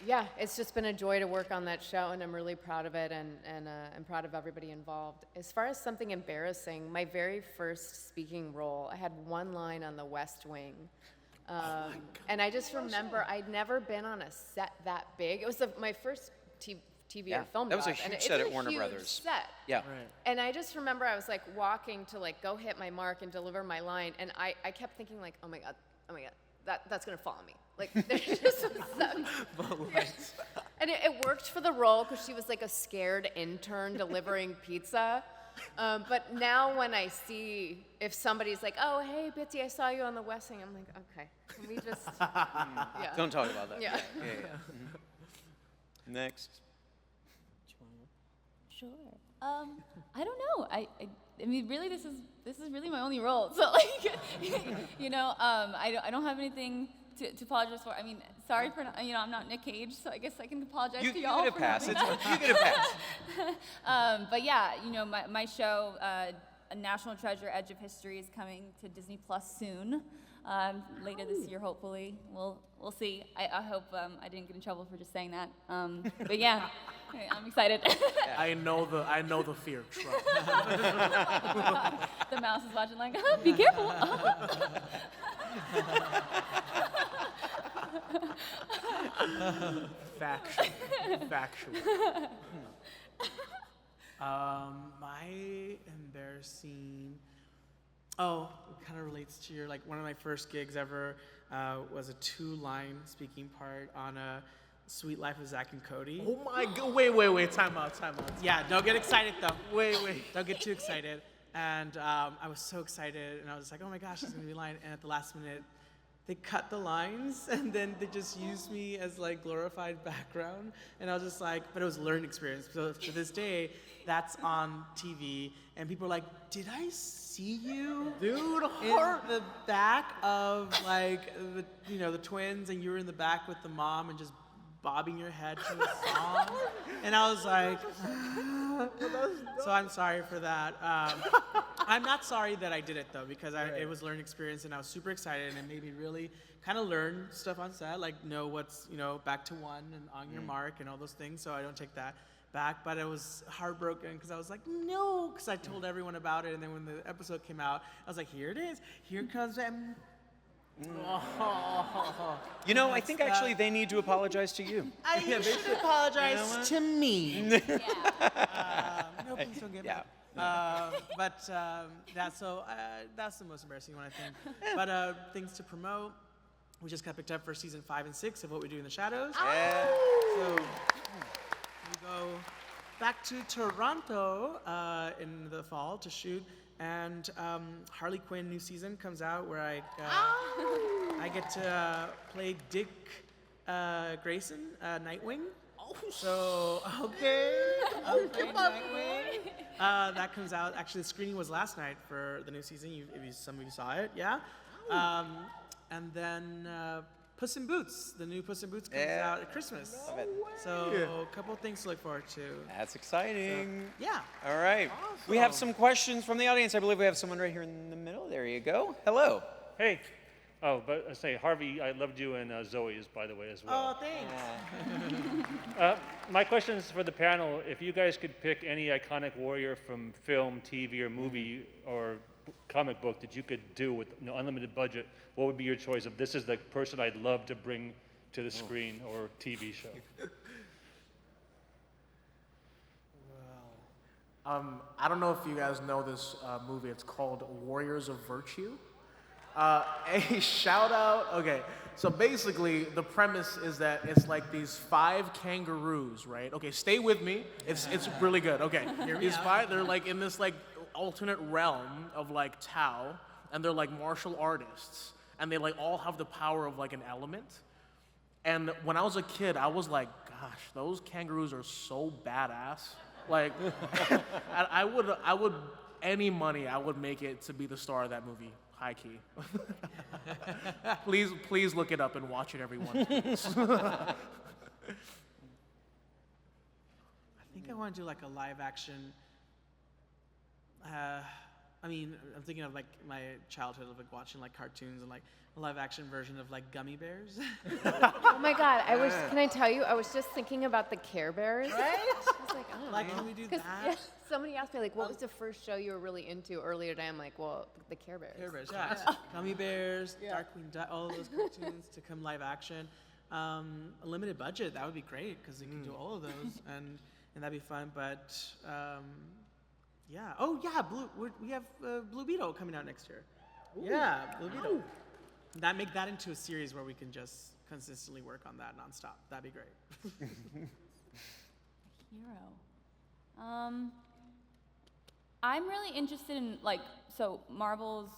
yeah, it's just been a joy to work on that show, and I'm really proud of it, and I'm proud of everybody involved. As far as something embarrassing, my very first speaking role, I had one line on The West Wing. And I just remember I'd never been on a set that big. It was my first TV or film that was a job, and huge it's set a at Warner huge Brothers. Set. Yeah. Right. And I just remember I was like walking to like go hit my mark and deliver my line, and I kept thinking like, oh my god, that's gonna follow me. Like there's just some and it worked for the role because she was like a scared intern delivering pizza. But now when I see if somebody's like, oh hey Bitsy, I saw you on the West Wing, I'm like, okay, can we just yeah. Don't talk about that. Yeah. Next. Sure. I don't know. I mean, really, this is really my only role. So like, I don't have anything to apologize for. I mean, sorry for not, I'm not Nick Cage, so I guess I can apologize You to get y'all a for pass. not You get a pass. But yeah, my show, A National Treasure: Edge of History, is coming to Disney Plus soon. Later this year, hopefully. We'll see. I hope I didn't get in trouble for just saying that. But yeah, I'm excited. I know the fear. Trust. The mouse is watching like, be careful. Factual. My embarrassing. Oh, it kind of relates to your, like, one of my first gigs ever was a 2-line speaking part on a Sweet Life of Zach and Cody. Oh my God! Wait! Time out. Yeah, don't get excited though. Wait. Don't get too excited. And I was so excited, and I was like, oh my gosh, there's gonna be a line. And at the last minute, they cut the lines, and then they just used me as like glorified background. And I was just like, but it was a learning experience. So to this day, that's on TV, and people are like, did I see you, Dude, in the back of like the twins, and you were in the back with the mom and just bobbing your head to the song? And I was like, so I'm sorry for that. I'm not sorry that I did it though, because it was a learning experience, and I was super excited, and it made me really kind of learn stuff on set, like know what's back to one and on your mark and all those things. So I don't take that back, but I was heartbroken because I was like, no, because I told everyone about it, and then when the episode came out, I was like, here it is, here comes them. I think actually they need to apologize to you. They should apologize to me. No, please don't get mad. But that's the most embarrassing one, I think. But things to promote. We just got picked up for season 5 and 6 of What We Do in the Shadows. Yeah. So we go back to Toronto in the fall to shoot. And Harley Quinn new season comes out where I get to play Dick Grayson, Nightwing. So Nightwing. That comes out. Actually, the screening was last night for the new season. Some of you saw it, yeah. And then Puss in Boots, the new Puss in Boots comes out at Christmas. So a couple things to look forward to. That's exciting. So, yeah. All right. We have some questions from the audience. I believe we have someone right here in the middle. There you go. Hello. Hey. Oh, but I say, Harvey, I loved you, and Zoe's, by the way, as well. Oh, thanks. My question is for the panel. If you guys could pick any iconic warrior from film, TV, or movie, or comic book that you could do with unlimited budget, what would be your choice of this is the person I'd love to bring to the screen or TV show? I don't know if you guys know this movie. It's called Warriors of Virtue. A shout out. Okay, so basically the premise is that it's like these 5 kangaroos, right? Okay, stay with me. It's really good. Okay, these 5. They're like in this like alternate realm of like Tao, and they're like martial artists, and they like all have the power of like an element. And when I was a kid, I was like, gosh, those kangaroos are so badass. Like, I would any money I would make it to be the star of that movie. High key. Please look it up and watch it, everyone. I think I want to do like a live action. I mean, I'm thinking of like my childhood of like watching like cartoons and like a live action version of like Gummy Bears. Oh my God, can I tell you, I was just thinking about the Care Bears. Right? I was like, oh. Like, can we do 'Cause, that? yeah, somebody asked me, like, what was the first show you were really into earlier today? I'm like, well, the Care Bears. Care Bears, yeah. Gummy Bears, Darkwing, all of those cartoons to come live action. A limited budget, that would be great because they can do all of those and that'd be fun. But yeah. Oh yeah, we have Blue Beetle coming out next year. Ooh. Yeah, Blue Beetle. Make that into a series where we can just consistently work on that nonstop. That'd be great. Hero. I'm really interested in Marvel's.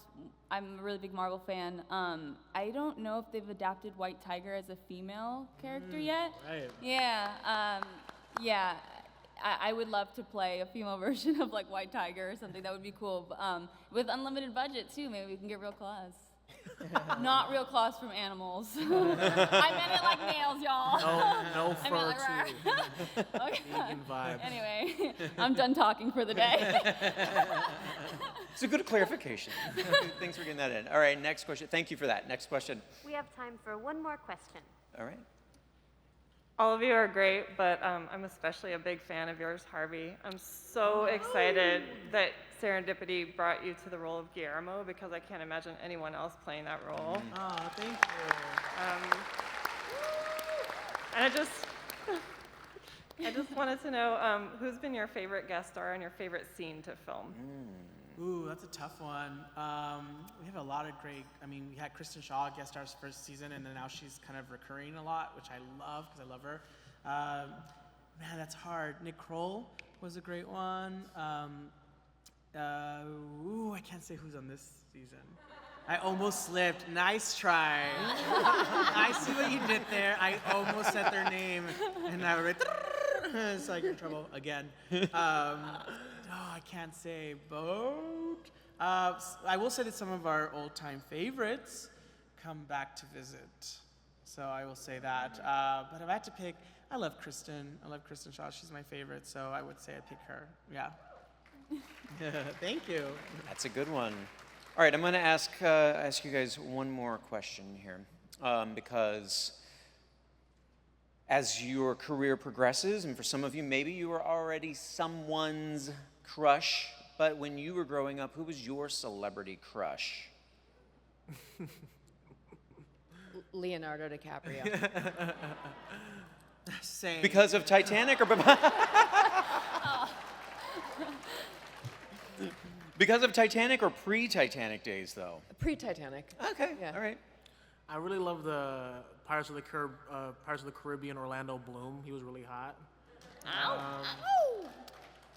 I'm a really big Marvel fan. I don't know if they've adapted White Tiger as a female character yet. Right. Yeah. Yeah. I would love to play a female version of like White Tiger or something. That would be cool. With unlimited budget too, maybe we can get real claws. Not real claws from animals. I meant it like nails, y'all. No I meant fur like too. Okay. Vegan vibes. Anyway, I'm done talking for the day. It's a good clarification. Thanks for getting that in. All right, next question. Thank you for that. Next question. We have time for one more question. All right. All of you are great, but I'm especially a big fan of yours, Harvey. I'm so excited that Serendipity brought you to the role of Guillermo because I can't imagine anyone else playing that role. Oh, thank you. And I just wanted to know who's been your favorite guest star and your favorite scene to film? Ooh, that's a tough one. We have a lot of great, we had Kristen Shaw guest stars first season, and then now she's kind of recurring a lot, which I love, because I love her. Man, that's hard. Nick Kroll was a great one. I can't say who's on this season. I almost slipped. Nice try. I see what you did there. I almost said their name, and I was like, so I get in trouble again. I can't say boat. I will say that some of our old-time favorites come back to visit. So I will say that. But if I had to pick, I love Kristen. I love Kristen Shaw. She's my favorite, so I would say I'd pick her. Yeah. Thank you. That's a good one. All right, I'm going to ask you guys one more question here, because as your career progresses, and for some of you, maybe you were already someone's crush, but when you were growing up, who was your celebrity crush? Leonardo DiCaprio. Same. Because of Titanic or because of Titanic or pre-Titanic days, though? Pre-Titanic. Okay, Yeah. all right. I really love the Pirates of the Caribbean Orlando Bloom. He was really hot.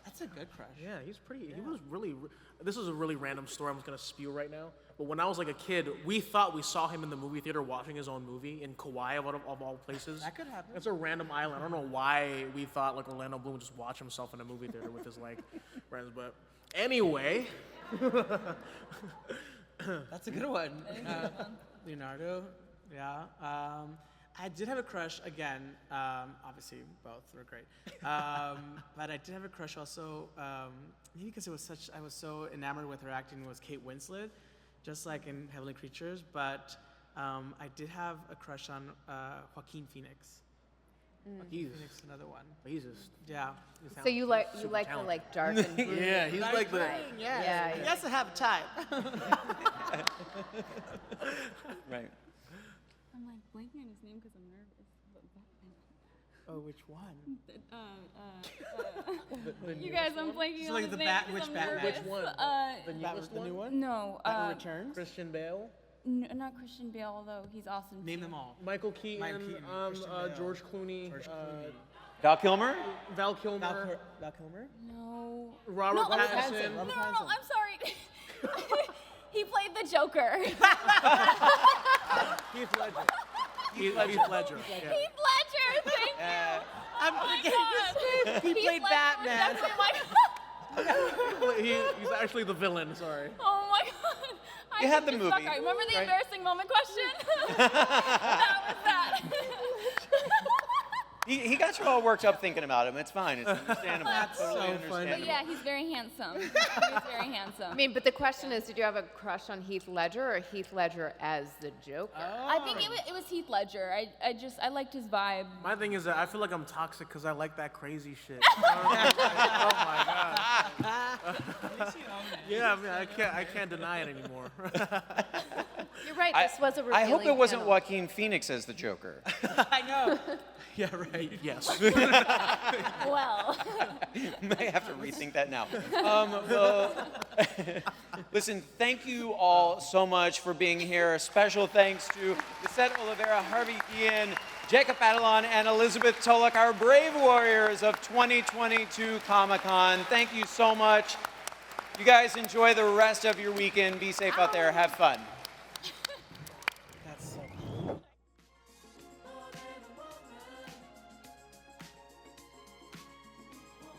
That's a good crush. Yeah, he's pretty. He was really. This is a really random story. I'm just gonna spew right now. But when I was like a kid, we thought we saw him in the movie theater watching his own movie in Kauai, of all places. That could happen. It's a random island. I don't know why we thought like Orlando Bloom would just watch himself in a movie theater with his like friends. But anyway, That's a good one. Leonardo, yeah. I did have a crush again. Obviously, both were great. But I did have a crush also. Maybe because I was so enamored with her acting. Was Kate Winslet, just like in Heavenly Creatures. But I did have a crush on Joaquin Phoenix. Joaquin Phoenix, another one. Jesus. Yeah. So you like Super the talented. like dark and brooding. Yeah, he's like the. Yeah, He has to have a type. Right. I'm like blanking on his name because I'm nervous. But Oh, which one? you guys, I'm blanking So on like his the name Bat- 'cause which I'm Batman? nervous. Which one? The newest The new one? one? No, Batman Returns? Christian Bale, not Christian Bale, although he's awesome. Name too. them all. Michael Keaton, Christian Bale, George Clooney, George Clooney. Val Kilmer? Val Kilmer, Val Kilmer? No. Robert No, I'm Pattinson. sorry. No, Robert no, Pattinson. I'm sorry. He played the Joker. Heath Ledger. Heath Ledger. Yeah. Heath Ledger, thank you. I'm Oh my forgetting God. his name. He Heath played Ledger was Batman. definitely my- He's actually the villain. Sorry. Oh my God. I You had the just movie, suck. All right, remember the right? embarrassing moment question? That was that. He got you all worked up thinking about him. It's fine. It's understandable. That's Totally so funny. understandable. But yeah, he's very handsome. He's very handsome. I mean, but the question is, did you have a crush on Heath Ledger or Heath Ledger as the Joker? I think it was Heath Ledger. I liked his vibe. My thing is that I feel like I'm toxic because I like that crazy shit. Oh my God. Yeah, I mean, I can't deny it anymore. You're right. This was a I hope revealing it wasn't panel. Joaquin Phoenix as the Joker. I know. Yeah, right. Yes. Well, May have to rethink that now. Well, listen, thank you all so much for being here. Special thanks to Lisette, Olivera, Harvey, Guillen, Jacob Batalon, and Elizabeth Tulloch, our brave warriors of 2022 Comic-Con. Thank you so much. You guys enjoy the rest of your weekend. Be safe out there. Have fun.